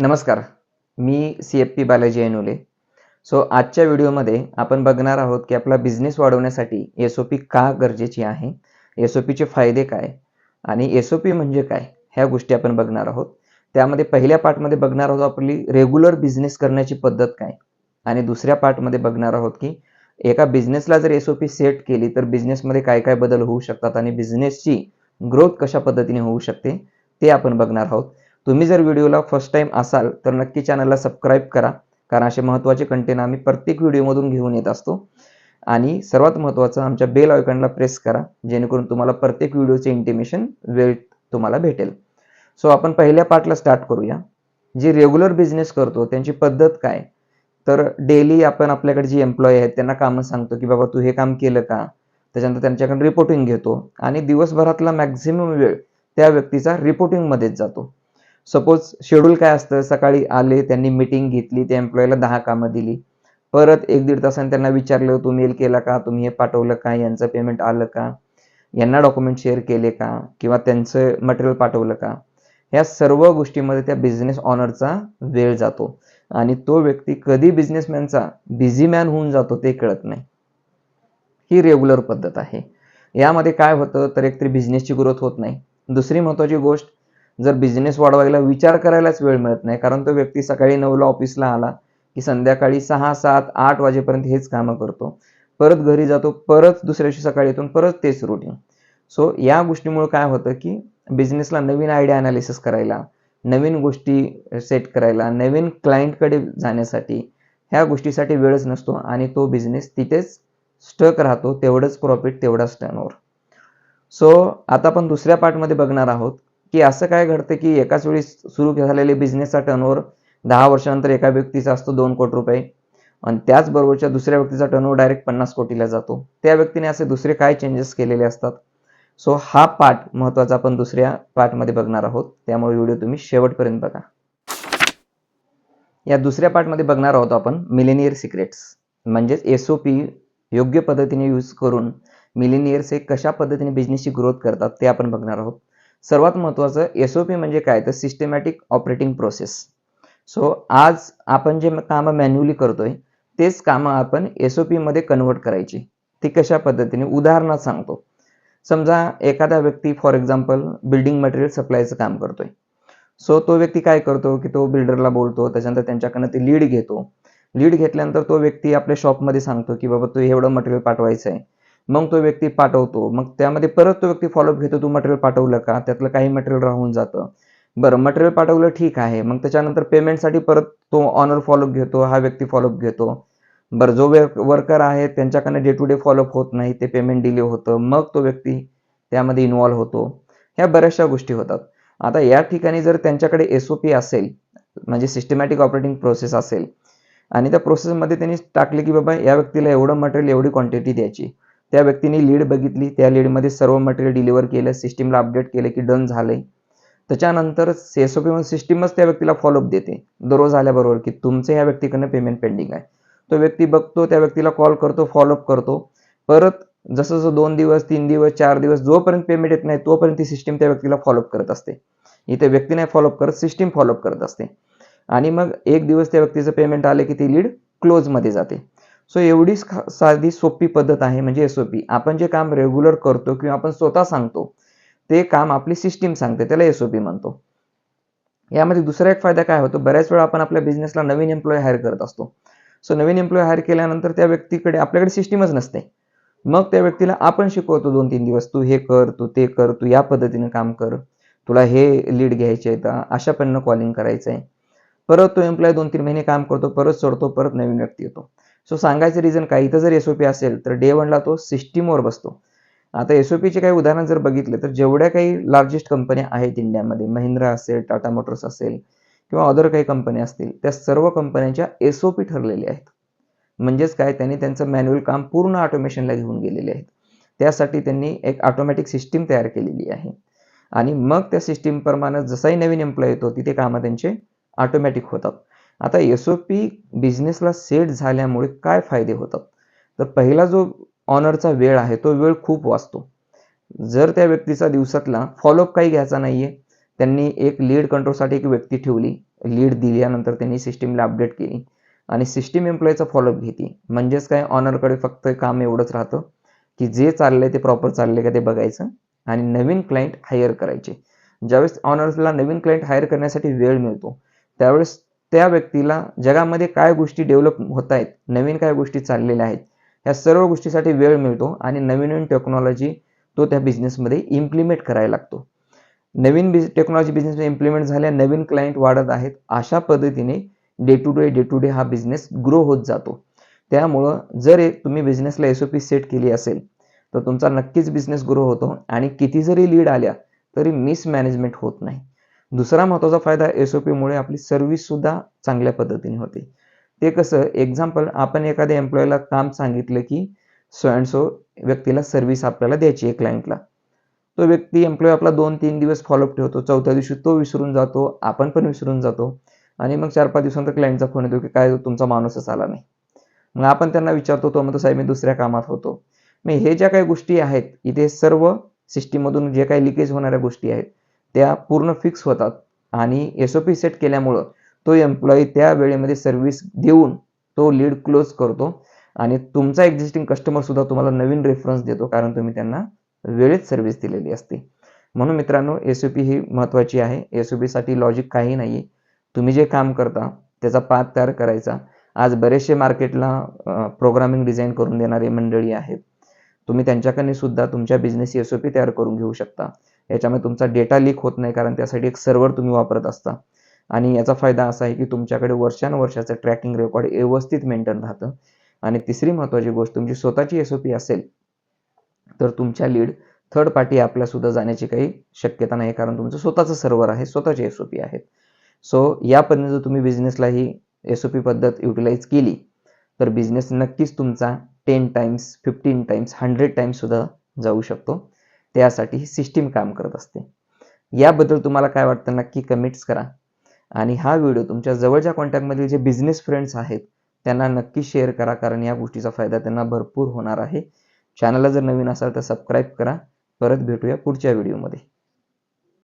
नमस्कार. मी CFP बालाजी ऐनोले. आजच्या व्हिडिओमध्ये आपण बघणार आहोत की आपला बिझनेस वाढवण्यासाठी SOP का गरजेची आहे? SOPचे फायदे काय? आणि SOP म्हणजे काय? ह्या गोष्टी आपण बघणार आहोत. त्यामध्ये पहिल्या पार्टमध्ये बघणार आहोत आपली रेग्युलर बिझनेस करण्याची पद्धत काय? आणि दुसऱ्या पार्टमध्ये बघणार आहोत की एका बिझनेसला जर SOP सेट केली तर बिझनेसमध्ये काय-काय बदल होऊ शकतात आणि बिझनेसची ग्रोथ कशा पद्धतीने होऊ शकते ते आपण बघणार आहोत. तुम्ही जर व्हिडिओला फर्स्ट टाइम असाल तर नक्की चॅनलला सबस्क्राईब करा, कारण असे महत्त्वाचे कंटेंट आम्ही प्रत्येक व्हिडिओमधून घेऊन येत असतो. आणि सर्वात महत्त्वाचं आमच्या बेल आयकॉनला प्रेस करा, जेणेकरून तुम्हाला प्रत्येक व्हिडिओचे इंटिमेशन वेळ तुम्हाला भेटेल. आपण पहिल्या पार्टला स्टार्ट करूया. जे रेग्युलर बिझनेस करतो त्यांची पद्धत काय? तर डेली आपण आपल्याकडे जी एम्प्लॉयी आहेत त्यांना कामं सांगतो, की बाबा तू हे काम केलं का? त्याच्यानंतर त्यांच्याकडून रिपोर्टिंग घेतो आणि दिवसभरातला मॅक्सिमम वेळ त्या व्यक्तीचा रिपोर्टिंगमध्येच जातो. सपोज शेड्यूल काय असतं, सकाळी आले, त्यांनी मीटिंग घेतली, त्या एम्प्लॉयीला 10 कामं दिली. परत 1-1.5 तासाने त्यांना विचारलं, "तू मेल केला का? तुम्ही हे पाठवलं का? यांचं पेमेंट आलं का? यांना डॉक्युमेंट शेअर केले का? किंवा त्यांचं मटेरियल पाठवलं का?" ह्या सर्व गोष्टीमध्ये त्या बिझनेस ओनरचा वेळ जातो आणि तो व्यक्ती कधी बिझनेसमॅनचा बिझी मॅन होऊन जातो ते कळत नाही. ही रेग्युलर पद्धत आहे. यामध्ये काय होतं, तर एकतरी बिझनेसची ग्रोथ होत नाही. दुसरी महत्त्वाची गोष्ट, जर बिझनेस वाढवायला विचार करायलाच वेळ मिळत नाही, कारण तो व्यक्ती सकाळी 9ला ऑफिसला आला की संध्याकाळी 6, 7, 8 वाजेपर्यंत हेच कामं करतो. परत घरी जातो, परत दुसऱ्या दिवशी सकाळी येतो परत तेच रुटीन. या गोष्टीमुळे काय होतं की बिझनेसला नवीन आयडिया अनालिसिस करायला, नवीन गोष्टी सेट करायला, नवीन क्लायंटकडे जाण्यासाठी ह्या गोष्टीसाठी वेळच नसतो आणि तो बिझनेस तिथेच स्टक राहतो. तेवढंच प्रॉफिट, तेवढाच टर्नओव्हर. आता आपण दुसऱ्या पार्टमध्ये बघणार आहोत की असं काय घडतं की एकाच वेळी सुरू झालेले बिझनेसचा टर्नओव्हर 10 वर्षानंतर एका व्यक्तीचा असतो 2 कोटी रुपये आणि त्याचबरोबरच्या दुसऱ्या व्यक्तीचा टर्नओव्हर डायरेक्ट 50 कोटीला जातो. त्या व्यक्तीने असे दुसरे काय चेंजेस केलेले असतात? हा पार्ट महत्त्वाचा आपण दुसऱ्या पार्टमध्ये बघणार आहोत. त्यामुळे व्हिडिओ तुम्ही शेवटपर्यंत बघा. या दुसऱ्या पार्टमध्ये बघणार आहोत आपण मिलेनियर सिक्रेट्स, म्हणजेच SOP योग्य पद्धतीने यूज करून मिलेनियर्स हे कशा पद्धतीने बिझनेसची ग्रोथ करतात ते आपण बघणार आहोत. सर्वात महत्त्वाचं SOP म्हणजे काय, तर सिस्टमॅटिक ऑपरेटिंग प्रोसेस. आज आपण जे कामं मॅन्युअली करतोय तेच कामं आपण SOP मध्ये कन्व्हर्ट करायची. ती कशा पद्धतीने, उदाहरणात सांगतो. समजा एखादा व्यक्ती फॉर एक्झाम्पल बिल्डिंग मटेरियल सप्लायचं काम करतोय. तो व्यक्ती काय करतो की तो बिल्डरला बोलतो, त्याच्यानंतर त्यांच्याकडनं ते लीड घेतो. लीड घेतल्यानंतर तो व्यक्ती आपल्या शॉपमध्ये सांगतो की बाबा तू एवढं मटेरियल पाठवायचं आहे. मग तो व्यक्ती पाठवतो. मग त्यामध्ये परत तो व्यक्ती फॉलोअप घेतो, तू मटेरियल पाठवलं का? त्यातलं काही मटेरियल राहून जातं. बरं, मटेरियल पाठवलं ठीक आहे. मग त्याच्यानंतर पेमेंटसाठी परत तो ऑनर फॉलोअप घेतो, हा व्यक्ती फॉलोअप घेतो. बरं, जो वर्कर आहे त्यांच्याकडनं डे टू डे फॉलोअप होत नाही, ते पेमेंट डिले होतं. मग तो व्यक्ती त्यामध्ये इन्व्हॉल्व होतो. ह्या बऱ्याचशा गोष्टी होतात. आता या ठिकाणी जर त्यांच्याकडे SOP असेल, म्हणजे सिस्टमॅटिक ऑपरेटिंग प्रोसेस असेल आणि त्या प्रोसेसमध्ये त्यांनी टाकले की बाबा या व्यक्तीला एवढं मटेरियल, एवढी क्वांटिटी द्यायची. त्या व्यक्तीने लीड बघितली, त्या लीडमध्ये सर्व मटेरियल डिलिव्हर केलं, सिस्टमला अपडेट केलं की डन झालंय. त्याच्यानंतर SOP सिस्टमच त्या व्यक्तीला फॉलोअप देते दररोज आल्याबरोबर की तुमचं ह्या व्यक्तीकडनं पेमेंट पेंडिंग आहे. तो व्यक्ती बघतो, त्या व्यक्तीला कॉल करतो, फॉलोअप करतो. परत जसं 2 दिवस, 3 दिवस, 4 दिवस जोपर्यंत पेमेंट येत नाही तोपर्यंत ती सिस्टम त्या व्यक्तीला फॉलोअप करत असते. इथे व्यक्ती नाही फॉलोअप करत, सिस्टम फॉलोअप करत असते. आणि मग एक दिवस त्या व्यक्तीचं पेमेंट आले की ती लीड क्लोजमध्ये जाते. एवढी साधी सोपी पद्धत आहे म्हणजे SOP. आपण जे काम रेग्युलर करतो किंवा आपण स्वतः सांगतो ते काम आपली सिस्टीम सांगते, त्याला SOP म्हणतो. यामध्ये दुसरा एक फायदा काय होतो, बऱ्याच वेळा आपण आपल्या बिझनेसला नवीन एम्प्लॉय हायर करत असतो. नवीन एम्प्लॉय हायर केल्यानंतर त्या व्यक्तीकडे आपल्याकडे सिस्टीमच नसते. मग त्या व्यक्तीला आपण शिकवतो 2-3 दिवस, तू हे कर, तू ते कर, तू या पद्धतीने काम कर, तुला हे लीड घ्यायचे आहेत, अशा पद्धतीनं कॉलिंग करायचं आहे. परत तो एम्प्लॉय 2-3 महिने काम करतो, परत सोडतो, परत नवीन व्यक्ती येतो. सांगायचं रिझन काय, इथं जर SOP असेल तर डे 1ला तो सिस्टीमवर बसतो. आता SOPचे काही उदाहरण जर बघितले तर जेवढ्या काही लार्जेस्ट कंपन्या आहेत इंडियामध्ये, महिंद्रा असेल, टाटा मोटर्स असेल किंवा अदर काही कंपन्या असतील, त्या सर्व कंपन्यांच्या SOP ठरलेल्या आहेत. म्हणजेच काय, त्यांनी त्यांचं मॅन्युअल काम पूर्ण ऑटोमेशनला घेऊन गेलेले आहेत. त्यासाठी त्यांनी एक ऑटोमॅटिक सिस्टीम तयार केलेली आहे आणि मग त्या सिस्टीमप्रमाणे जसाही नवीन एम्प्लॉय येतो तिथे कामं त्यांचे ऑटोमॅटिक होतात. आता SOP बिझनेसला सेट झाल्यामुळे काय फायदे होतात, तर पहिला जो ऑनरचा वेळ आहे तो वेळ खूप वाचतो. जर त्या व्यक्तीचा दिवसातला फॉलोअप काही घ्यायचा नाहीये, त्यांनी एक लीड कंट्रोलसाठी एक व्यक्ती ठेवली, लीड दिल्यानंतर त्यांनी सिस्टीमला अपडेट केली आणि सिस्टीम एम्प्लॉईचा फॉलोअप घेते. म्हणजेच काय, ऑनरकडे फक्त काम एवढंच राहतं की जे चाललंय ते प्रॉपर चाललंय का ते बघायचं आणि नवीन क्लायंट हायर करायचे. ज्यावेळेस ऑनर्सला नवीन क्लायंट हायर करण्यासाठी वेळ मिळतो त्यावेळेस त्या व्यक्तीला जगामध्ये काय गोष्टी डेव्हलप होत आहेत, नवीन काय गोष्टी चाललेल्या आहेत, ह्या सर्व गोष्टीसाठी वेळ मिळतो आणि नवीन नवीन टेक्नॉलॉजी तो त्या बिझनेसमध्ये इम्प्लिमेंट करायला लागतो. नवीन टेक्नॉलॉजी बिझनेसमध्ये इम्प्लिमेंट झाल्या, नवीन क्लायंट वाढत आहेत. अशा पद्धतीने डे टू डे हा बिझनेस ग्रो होत जातो. त्यामुळं जर तुम्ही बिझनेसला SOP सेट केली असेल तर तुमचा नक्कीच बिझनेस ग्रो होतो आणि किती जरी लीड आल्या तरी मिसमॅनेजमेंट होत नाही. दुसरा महत्त्वाचा फायदा SOP मुळे आपली सर्व्हिस सुद्धा चांगल्या पद्धतीने होते. ते कसं, एक्झाम्पल, आपण एखाद्या एम्प्लॉईला काम सांगितलं की सो अँड सो व्यक्तीला सर्व्हिस आपल्याला द्यायची आहे क्लायंटला. तो व्यक्ती एम्प्लॉई आपला 2-3 दिवस फॉलोअप ठेवतो, चौथ्या दिवशी तो विसरून जातो, आपण पण विसरून जातो आणि मग 4-5 दिवसानंतर क्लायंटचा फोन येतो की काय तुमचा माणूसच आला नाही. मग आपण त्यांना विचारतो, तो म्हणतो साहेब मी दुसऱ्या कामात होतो. मग हे ज्या काही गोष्टी आहेत इथे सर्व सिस्टीममधून जे काही लिकेज होणाऱ्या गोष्टी आहेत त्या पूर्ण फिक्स होतात आणि SOP सेट केल्यामुळं तो एम्प्लॉई त्या वेळेमध्ये सर्व्हिस देऊन तो लीड क्लोज करतो आणि तुमचा एक्झिस्टिंग कस्टमर सुद्धा तुम्हाला नवीन रेफरन्स देतो कारण तुम्ही त्यांना वेळेत सर्व्हिस दिलेली असते. म्हणून मित्रांनो, SOP ही महत्त्वाची आहे. SOP साठी लॉजिक काही नाहीये. तुम्ही जे काम करता त्याचा पाथ तयार करायचा. आज बरेचसे मार्केटला प्रोग्रामिंग डिझाईन करून देणारे मंडळी आहेत. तुम्ही त्यांच्याकडे सुद्धा तुमच्या बिझनेस SOP तयार करून घेऊ शकता. याच्यामध्ये तुमचा डेटा लीक होत नाही कारण त्यासाठी एक सर्व्हर तुम्ही वापरत असता आणि याचा फायदा असा आहे की तुमच्याकडे वर्षानुवर्षाचं ट्रॅकिंग रेकॉर्ड व्यवस्थित मेंटेन राहतं. आणि तिसरी महत्त्वाची गोष्ट, तुमची स्वतःची SOP असेल तर तुमच्या लीड थर्ड पार्टी ॲपला सुद्धा जाण्याची काही शक्यता नाही कारण तुमचं स्वतःचं सर्व्हर आहे, स्वतःची SOP आहेत. सो या पद्धतीने जर तुम्ही बिझनेसला ही SOP पद्धत युटिलाइज केली तर बिझनेस नक्कीच तुमचा 10 टाइम्स, 15 टाइम्स, 100 टाइम्स सुद्धा जाऊ शकतो. त्यासाठी ही सिस्टीम काम करत असते. याबद्दल तुम्हाला काय वाटतं नक्की कमेंट्स करा आणि हा व्हिडिओ तुमच्या जवळच्या कॉन्टॅक्टमधील जे बिझनेस फ्रेंड्स आहेत त्यांना नक्की शेअर करा कारण या गोष्टीचा फायदा त्यांना भरपूर होणार आहे. चॅनलला जर नवीन असाल तर सबस्क्राईब करा. परत भेटूया पुढच्या व्हिडिओमध्ये.